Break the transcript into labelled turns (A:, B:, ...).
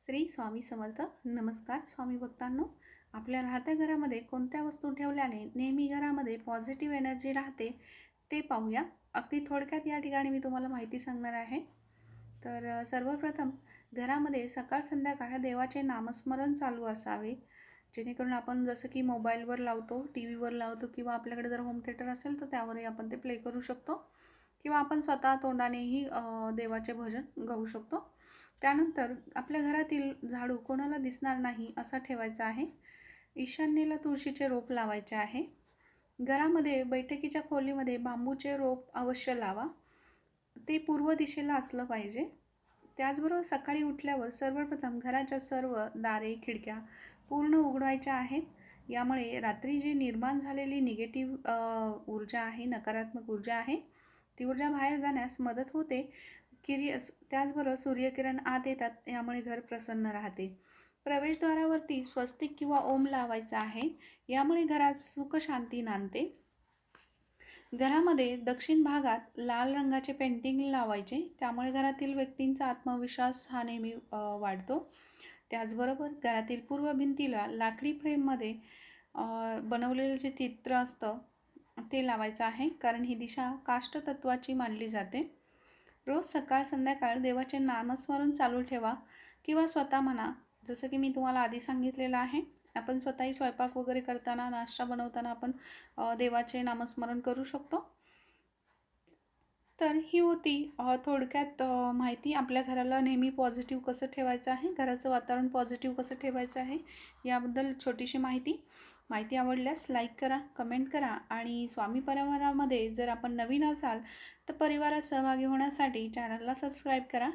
A: श्री स्वामी समर्थ. नमस्कार स्वामी भक्तांनो. आपल्या राहत्या घरामध्ये कोणत्या वस्तू ठेवल्याने नेहमी घरामध्ये पॉझिटिव्ह एनर्जी राहते ते पाहूया. अगदी थोडक्यात या ठिकाणी मी तुम्हाला माहिती सांगणार आहे. तर सर्वप्रथम घरामध्ये सकाळ संध्याकाळ देवाचे नामस्मरण चालू असावे, जेणेकरून आपण जसं की मोबाईलवर लावतो, टी व्हीवर लावतो किंवा आपल्याकडे जर होम थिएटर असेल तर त्यावरही आपण ते प्ले करू शकतो किंवा आपण स्वतः तोंडानेही देवाचे भजन गाऊ शकतो. त्यानंतर आपल्या घरातील झाडू कोणाला दिसणार नाही असा ठेवायचा आहे. ईशान्येला तुळशीचे रोप लावायचे आहे. घरामध्ये बैठकीच्या खोलीमध्ये बांबूचे रोप अवश्य लावा. ते पूर्व दिशेला असलं पाहिजे. त्याचबरोबर सकाळी उठल्यावर सर्वप्रथम घराच्या सर्व दारे खिडक्या पूर्ण उघडायच्या आहेत. यामुळे रात्री जी निर्माण झालेली निगेटिव्ह ऊर्जा आहे, नकारात्मक ऊर्जा आहे, ती ऊर्जा बाहेर जाण्यास मदत होते. त्याचबरोबर सूर्यकिरण आत येतात, यामुळे घर प्रसन्न राहते. प्रवेशद्वारावरती स्वस्तिक किंवा ओम लावायचा आहे. यामुळे घरात सुख शांती नांदते. घरामध्ये दक्षिण भागात लाल रंगाचे पेंटिंग लावायचे, त्यामुळे घरातील व्यक्तींचा आत्मविश्वास हा नेहमी वाढतो. त्याचबरोबर घरातील पूर्व भिंतीला लाकडी फ्रेममध्ये बनवलेलं जे चित्र असतं ते लावायचं आहे, कारण ही दिशा काष्टतत्वाची मानली जाते. रोज सकाळ संध्याकाळ देवाचे नामस्मरण चालू ठेवा किंवा स्वतः म्हणा. जसं की मी तुम्हाला आधी सांगितलेलं आहे, आपण स्वतःही स्वयंपाक वगैरे करताना, नाश्ता बनवताना आपण देवाचे नामस्मरण करू शकतो. तर ही होती थोडक्यात माहिती. आपल्या घराला नेहमी पॉझिटिव्ह कसं ठेवायचं आहे, घराचं वातावरण पॉझिटिव्ह कसं ठेवायचं आहे, याबद्दल छोटीशी माहिती. माहिती आवडल्यास लाईक करा, कमेंट करा आणि स्वामी परिवारामध्ये जर आपण नवीन असाल तर परिवारात सहभागी होण्यासाठी चॅनलला सबस्क्राईब करा.